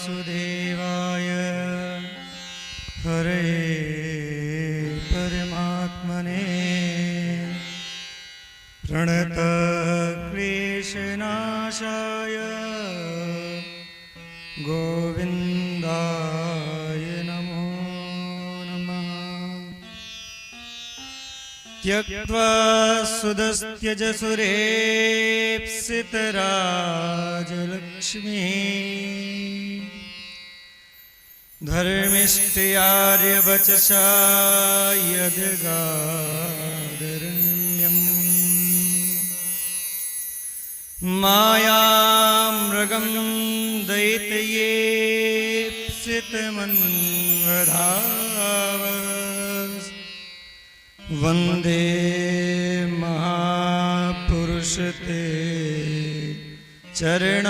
वासुदेवाय हरे परमात्मने प्रणतक्लेशनाशाय गोविन्दाय नमो नमः। त्यक्त्वा सुदस्त्यजसुरेप्सितराजलक्ष्मी धर्मिष्ठयार्यवचसा यद्गादरण्यम् मायामृगं दैत्ययेप्सितमन्वधावस् वन्दे महापुरुषते चरणारविन्दम्।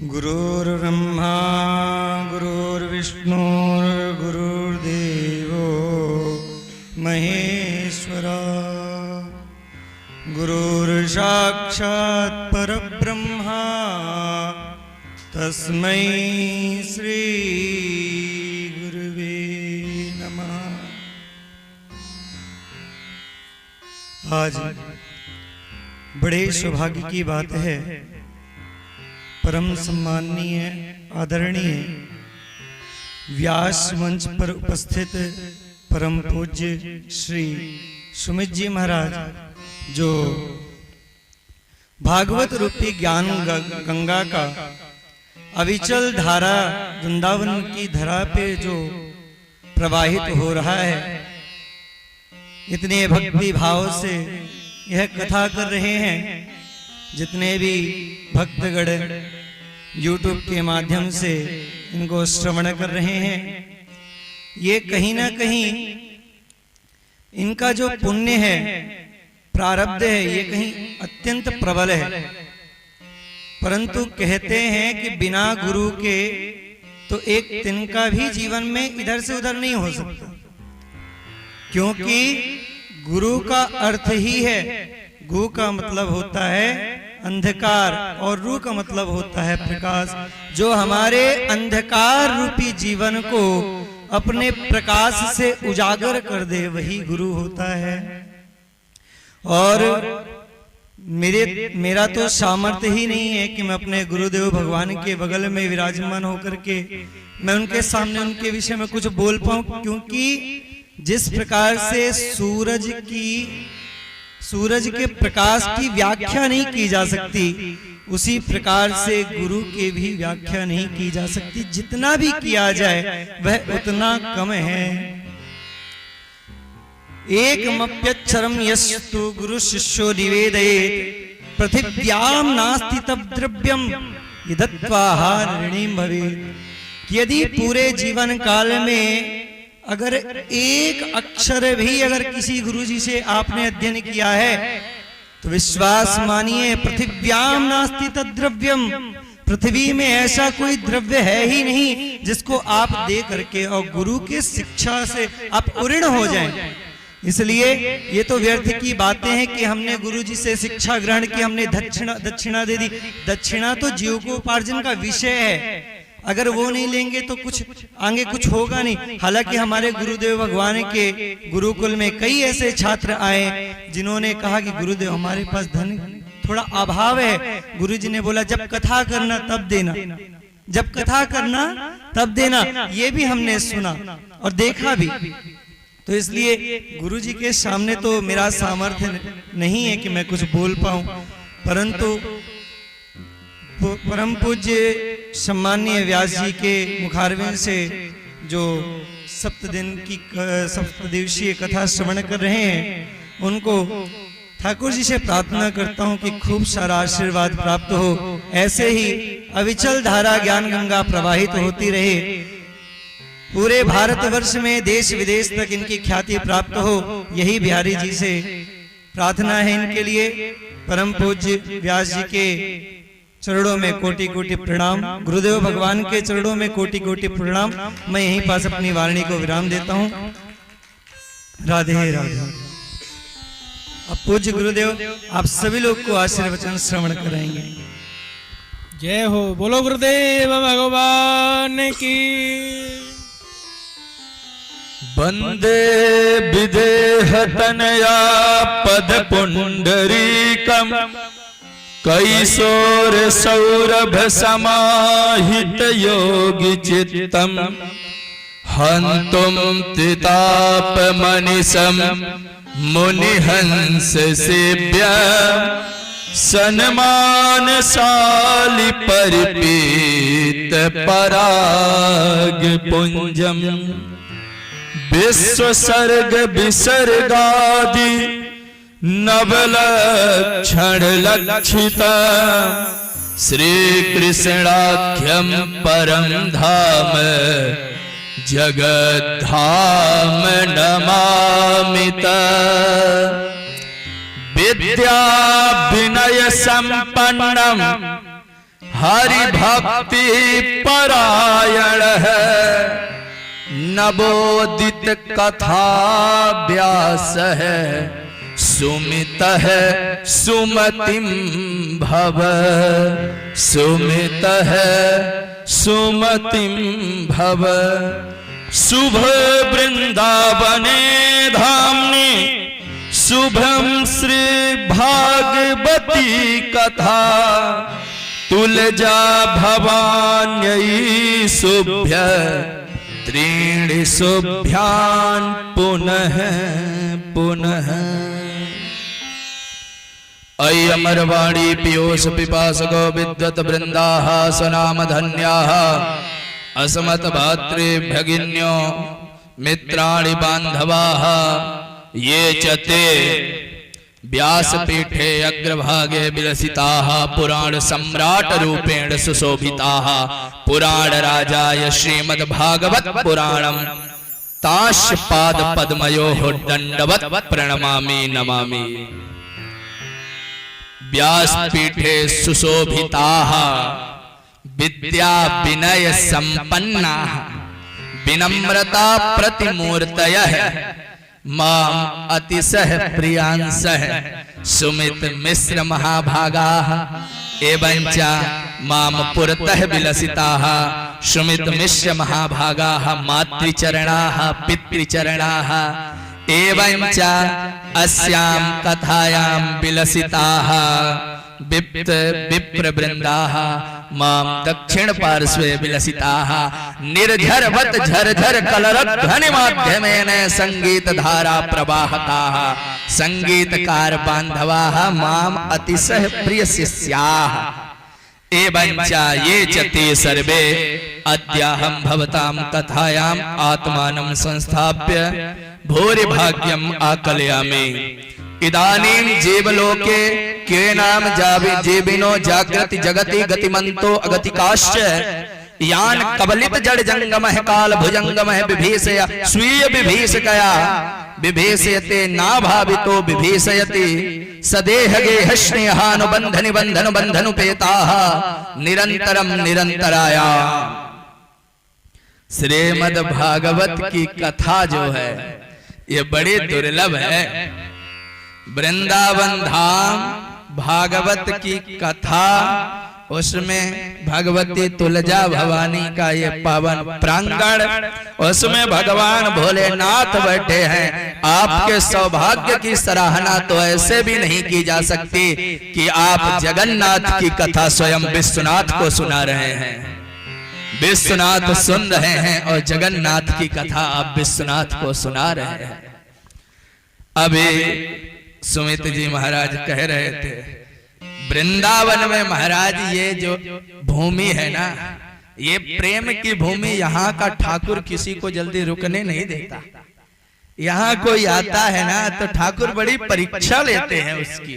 गुरुर्ब्रह्मा गुरुर्विष्णुर्गुरुर्देवो महेश्वरा गुरुर्साक्षात् परब्रह्मा तस्मै श्री गुरुवे नमः। आज बड़े सौभाग्य की बात है, परम सम्माननीय आदरणीय व्यास मंच पर उपस्थित परम पूज्य श्री सुमित जी महाराज, जो भागवत रूपी ज्ञान गंगा का अविचल धारा वृंदावन की धरा पे जो प्रवाहित हो रहा है, इतने भक्ति भाव से यह कथा कर रहे हैं। जितने भी भक्तगण YouTube के माध्यम से इनको श्रवण कर रहे हैं, ये कहीं ना कहीं इनका जो पुण्य है, प्रारब्ध है, ये कहीं अत्यंत प्रबल है। परंतु कहते हैं कि बिना गुरु के तो एक तिनका भी जीवन में इधर से उधर नहीं हो सकता, क्योंकि गुरु का अर्थ ही है, गु का मतलब होता है अंधकार और रू का मतलब होता है प्रकाश। जो हमारे अंधकार रूपी जीवन को अपने प्रकाश से उजागर कर दे, वही गुरु होता है। और मेरा तो सामर्थ्य ही नहीं है कि मैं अपने गुरुदेव भगवान के बगल में विराजमान होकर के मैं उनके सामने उनके विषय में कुछ बोल पाऊं, क्योंकि जिस प्रकार से सूरज के प्रकाश की व्याख्या नहीं की जा सकती, उसी प्रकार से गुरु की भी व्याख्या नहीं की जा सकती। जितना भी किया जाए वह उतना कम है। एकमप्यक्षरं यस्तु गुरु शिष्यो निवेदयेत् पृथिव्यां नास्ति तद् द्रव्यं यदत्वाहार ऋणीं भवेत्। यदि पूरे जीवन काल में अगर एक अक्षर भी अगर किसी गुरुजी से आपने अध्ययन किया है तो विश्वास मानिए, पृथिव्याम नास्ति तद्द्रव्यम, पृथ्वी में ऐसा कोई द्रव्य है ही नहीं जिसको आप दे करके और गुरु के शिक्षा से आप उऋण हो जाएं। इसलिए ये तो व्यर्थ की बातें हैं कि हमने गुरुजी से शिक्षा ग्रहण की, हमने दक्षिणा दे दी। दक्षिणा तो जीवकोपार्जन का विषय है, अगर वो नहीं लेंगे तो कुछ आगे कुछ होगा नहीं। हालांकि हमारे गुरुदेव भगवान के गुरुकुल में कई ऐसे छात्र आए जिन्होंने कहा कि गुरुदेव हमारे पास धन थोड़ा अभाव है। गुरुजी ने बोला जब कथा करना तब देना, जब कथा करना तब देना। ये भी हमने सुना और देखा भी। तो इसलिए गुरुजी के सामने तो मेरा सामर्थ्य नहीं है कि मैं कुछ बोल पाऊं, परंतु परम पूज्य सम्माननीय व्यास जी के मुखारविंद से जो सप्तदिवसीय कथा श्रवण कर रहे हैं, उनको ठाकुर जी से प्रार्थना करता हूं कि खूब सारा आशीर्वाद प्राप्त हो। ऐसे ही अविचल धारा ज्ञान गंगा प्रवाहित होती रहे, पूरे भारतवर्ष में देश विदेश तक इनकी ख्याति प्राप्त हो, यही बिहारी जी से प्रार्थना है इनके लिए। परम पूज्य व्यास जी के चरणों में कोटि कोटि प्रणाम, गुरुदेव भगवान के चरणों में कोटि कोटि प्रणाम। मैं यहीं पास अपनी वाणी को विराम देता हूं। राधे राधे। अब पूज्य गुरुदेव आप सभी लोग को आशीर्वचन श्रवण कराएंगे। जय हो, बोलो गुरुदेव भगवान की। वंदे विदेह तनया पद पुंडरीकम कैशोर सौरभ समाहित योगी चित्तम हंतुम त्रिताप मनिषम मुनिहंस सेव्य सन्मानशाली परिपीत पराग पुंजम विश्व सर्ग विसर्गादि नवलक्षण लक्षित श्री कृष्णाख्यम परम धाम जगद्धाम नमामित विद्या विनय संपन्नम हरि भक्ति परायण है नवोदित कथा व्यास है सुमित है सुमतिम भव सुमित है सुमतिम भव शुभ वृंदावने धामने शुभम श्री भागवती कथा तुलजा भवान्यै शुभ्य त्रीणि शुभ्यान पुनः पुनः अयि अमरवाणी पीयूष पिपासको विद्वत वृंदाः सनाम धन्याः असमत भातृ भगिन्यो मित्राणि बांधवाः ये चते व्यासपीठे अग्रभागे विलसिताः पुराण सम्राट रूपेण सुशोभिताः पुराण राजाय श्रीमद् भागवत पुराणम ताश पाद पद्मयोः दंडवत प्रणमामि नमामि। व्यासपीठे सुशोभिताः विद्या विनय संपन्नाः विनम्रता प्रतिमूर्तयः माम अतिशय प्रियांसः सुमित मिश्र महाभागाः एवंच माम पुरतः विलसिताः सुमित मिश्र महाभागाः मातृचरणाः पितृचरणाः एवंच अस्यां कथायां विलसिताः विप्रवृन्दाः मां दक्षिण पार्श्वे विलसिताः निर्झरवत झरझर कलरध्वनि माध्यमेन संगीत धारा प्रवाहकाः संगीतकार बांधवाः मां अतिशय प्रिय शिष्याः एवंच ये च ते सर्वे अद्याहं भवतां कथायां आत्मानं संस्थाप्य भूरि भाग्यम् आकलयामि। इदानीं जीवलोके के नाम जीविनो जागृति जगति गतिमन्तो अगतिकाश्च यान कबलित जड़ जंगमः काल भुजंगमः विभीषय स्वीय विभीषकया विभीषयते नाभावितो विभीषयति सदेह गेह स्नेहानुबंधनि बंधनु बंधनुपेताः निरंतरम निरंतराया। श्रीमद् भागवत की कथा जो है ये बड़ी दुर्लभ है। वृंदावन धाम भागवत की कथा उसमें भगवती तुलजा भवानी का ये पावन प्रांगण उसमें भगवान भोलेनाथ बैठे हैं। आपके सौभाग्य की सराहना तो ऐसे भी नहीं की जा सकती कि आप जगन्नाथ की कथा स्वयं विश्वनाथ को सुना रहे हैं। विश्वनाथ सुन रहे हैं और जगन्नाथ की कथा आप विश्वनाथ को सुना रहे हैं। अभी सुमित जी महाराज कह रहे थे वृंदावन में महाराज ये जो भूमि है ना ये प्रेम की भूमि, यहाँ का ठाकुर किसी को जल्दी रुकने नहीं देता। यहाँ कोई आता है ना तो ठाकुर बड़ी परीक्षा लेते हैं उसकी।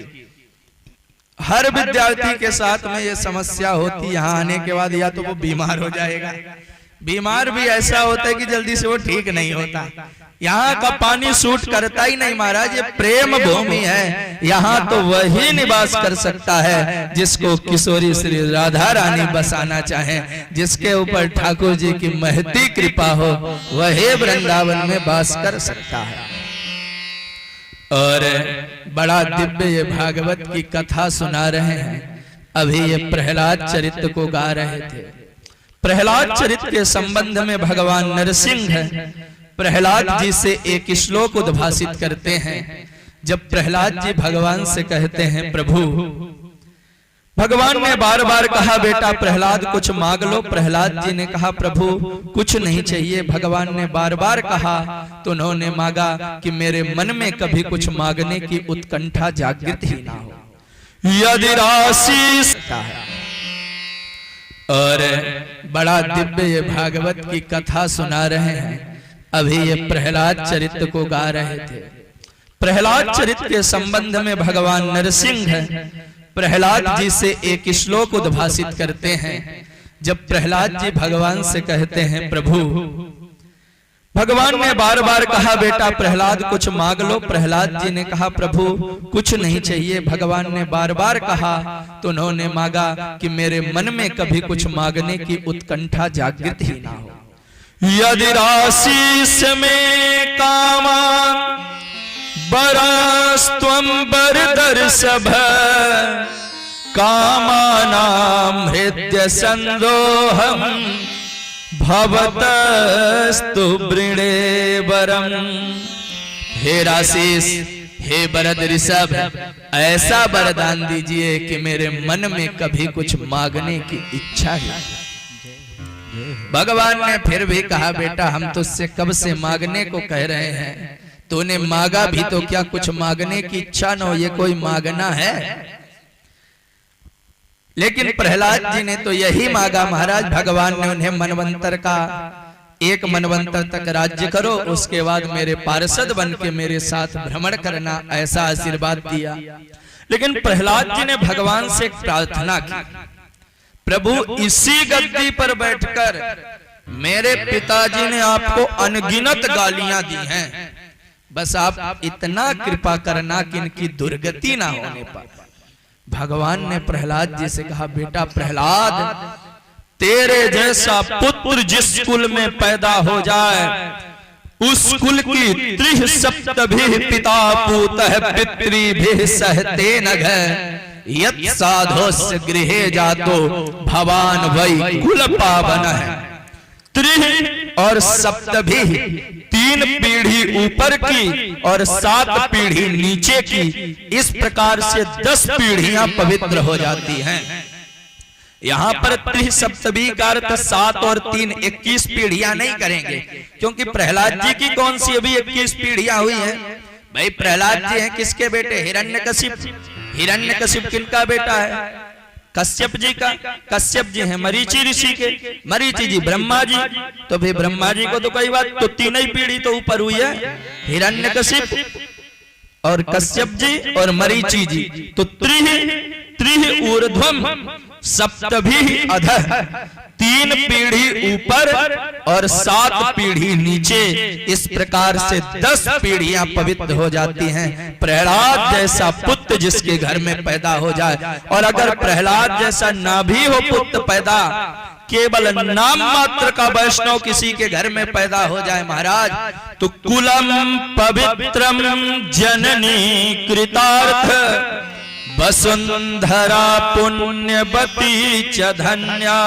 हर विद्यार्थी के साथ में ये समस्या होती, यहाँ आने के बाद या तो वो बीमार हो जाएगा, बीमार भी ऐसा होता है कि जल्दी से वो ठीक नहीं होता। यहाँ का पानी सूट करता ही नहीं महाराज, ये प्रेम भूमि है। यहाँ तो वही निवास कर सकता है जिसको किशोरी श्री राधा रानी बसाना चाहे, जिसके ऊपर ठाकुर जी की महती कृपा हो, वही वृंदावन में वास कर सकता है। और बड़ा दिव्य ये भागवत की कथा सुना रहे हैं। अभी ये प्रहलाद चरित्र को गा रहे थे। प्रहलाद चरित्र के संबंध में भगवान नरसिंह प्रहलाद जी से एक श्लोक उद्भाषित करते हैं। जब प्रहलाद जी भगवान से कहते हैं प्रभु, भगवान ने बार बार कहा बेटा प्रहलाद कुछ मांग लो। प्रहलाद जी ने कहा प्रभु कुछ नहीं चाहिए। भगवान ने बार बार कहा तो उन्होंने मांगा कि मेरे मन में कभी कुछ मांगने की उत्कंठा जागृत ही ना हो, यदि राशि है। और बड़ा दिव्य ये भागवत की कथा सुना रहे हैं। अभी ये प्रहलाद चरित्र को गा रहे थे। प्रहलाद चरित्र के संबंध में भगवान नरसिंह प्रहलाद जी से एक श्लोक उद्भाषित करते हैं। जब प्रहलाद जी भगवान से कहते हैं प्रभु, भगवान ने बार बार कहा बेटा प्रहलाद कुछ मांग लो। प्रहलाद जी ने कहा प्रभु कुछ नहीं चाहिए। भगवान ने बार बार कहा तो उन्होंने मांगा कि मेरे मन में कभी कुछ मांगने की उत्कंठा जागृत ही ना हो, यदि राशीष में कामा बरस्त्वं बरदर्शभ कामानां हृदय संदोहम भवतस्तु वृणे वरम। हे राशीष, हे बरद ऋषभ, ऐसा वरदान दीजिए कि मेरे मन में कभी कुछ मांगने की इच्छा है। भगवान ने फिर भी कहा बेटा हम तुझसे कब से मांगने को कह रहे हैं, तूने मांगा भी तो क्या कुछ मांगने की इच्छा न हो, ये कोई मांगना है। लेकिन प्रहलाद जी ने तो यही मांगा महाराज। भगवान ने उन्हें मनवंतर का एक मनवंतर तक राज्य करो, उसके बाद मेरे पार्षद बन के मेरे साथ भ्रमण करना, ऐसा आशीर्वाद दिया। लेकिन प्रहलाद जी ने भगवान से एक प्रार्थना की, प्रभु इसी गद्दी पर बैठकर मेरे पिताजी ने आपको अनगिनत गालियां दी हैं, बस आप इतना कृपा करना कि इनकी दुर्गति ना होने पर। भगवान ने प्रहलाद जी से कहा बेटा प्रहलाद, तेरे जैसा पुत्र जिस कुल में पैदा हो जाए उस कुल की त्रिह सप्तभिः पिता पूतः पितृभिः सहते नघ यत् साधोस्य गृहे जातो भवान वै कुल पावनः। त्रिह और सप्तभिः, 3 पीढ़ी ऊपर की और 7 पीढ़ी नीचे की, इस प्रकार से 10 पीढ़ियां पवित्र हो जाती हैं। यहाँ पर त्रिह सप्तभी का अर्थ 7 और 3 21 पीढ़ियां नहीं करेंगे, क्योंकि प्रहलाद जी की कौन सी अभी 21 पीढ़ियां हुई हैं। भाई प्रहलाद जी हैं किसके बेटे? हिरण्यकशिप। हिरण्यकशिप किनका बेटा है? कश्यप जी का। कश्यप जी हैं मरीचि ऋषि के। मरीचि जी ब्रह्मा जी, तो फिर ब्रह्मा जी को तो कई बात, तो 3 ही पीढ़ी तो ऊपर हुई है, हिरण्यकशिप और कश्यप जी और मरीचि जी। तो त्रिह ऊर्ध्वम सप्तभिः अधः, 3 पीढ़ी ऊपर और 7 पीढ़ी नीचे, इस प्रकार से 10 पीढ़ियां पवित्र हो जाती हैं। प्रहलाद जैसा पुत्र जिसके घर में पैदा हो जाए, और अगर प्रहलाद जैसा ना भी हो पुत्र पैदा, केवल नाम मात्र का वैष्णव किसी के घर में पैदा हो जाए महाराज, तो कुलम पवित्रम जननी कृतार्थ वसुंधरा पुण्यवती च धन्या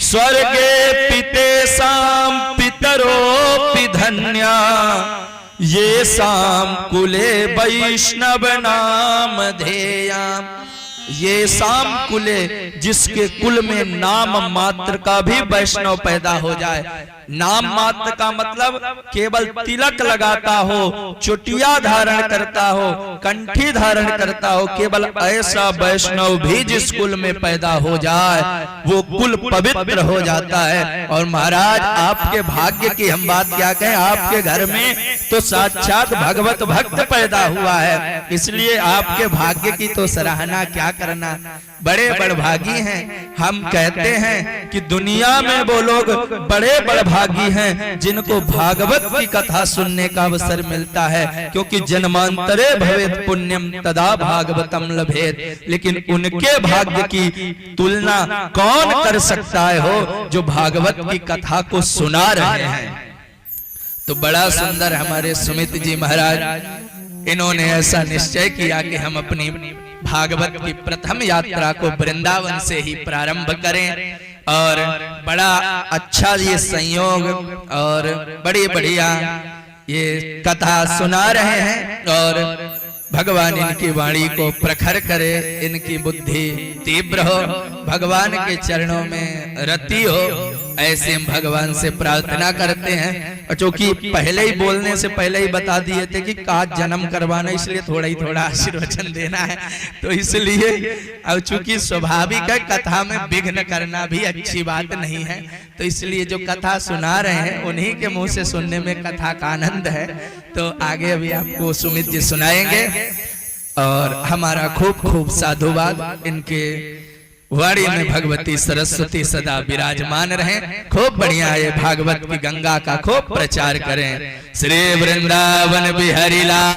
स्वर्गे पितेषां पितरोऽपि धन्या येषां कुले वैष्णव नाम धेया। ये शाम कुले, जिसके कुल में नाम मात्र का भी वैष्णव पैदा हो जाए। नाम मात्र का मतलब केवल तिलक लगाता हो, चुटिया धारण करता हो, कंठी धारण करता हो, केवल ऐसा वैष्णव भी जिस कुल में पैदा हो जाए वो कुल पवित्र हो जाता है। और महाराज आपके भाग्य की हम बात क्या कहें, आपके घर में तो साक्षात भगवत भक्त पैदा हुआ है, इसलिए आपके भाग्य की तो सराहना क्या करना, बड़े बड़भागी हैं। हम कहते हैं कि दुनिया में वो लोग बड़े बड़भागी हैं जिनको भागवत की कथा सुनने का अवसर मिलता है, क्योंकि जन्मांतरे भवेत् पुण्यम तदा भागवतम लभेत। लेकिन उनके भाग्य की तुलना कौन कर सकता है हो जो भागवत की कथा को सुना रहे हैं। तो बड़ा सुंदर हमारे सुमित जी महाराज इन्होंने ऐसा निश्चय किया कि हम अपनी भागवत की प्रथम यात्रा को वृंदावन से ही प्रारंभ करें। और बड़ा अच्छा ये संयोग और बड़ी बढ़िया ये कथा सुना रहे हैं। और भगवान इनकी वाणी को प्रखर करे, इनकी बुद्धि तीव्र हो, भगवान के चरणों में रति हो, ऐसे हम भगवान से प्रार्थना करते हैं। और चूंकि पहले ही बोलने से पहले ही बता दिए थे कि का जन्म करवाना, इसलिए थोड़ा ही थोड़ा आशीर्वचन देना है। तो इसलिए अब चूंकि स्वाभाविक है, कथा में विघ्न करना भी अच्छी बात नहीं है, तो इसलिए जो कथा सुना रहे हैं उन्हीं के मुंह से सुनने में कथा का आनंद है। तो आगे अभी आपको सुमित जी सुनाएंगे। और हमारा खूब खूब साधुवाद, इनके वाणी में भगवती सरस्वती सदा विराजमान रहें। खूब बढ़िया ये भागवत की गंगा का खूब प्रचार करें। श्री वृंदावन बिहारी लाल।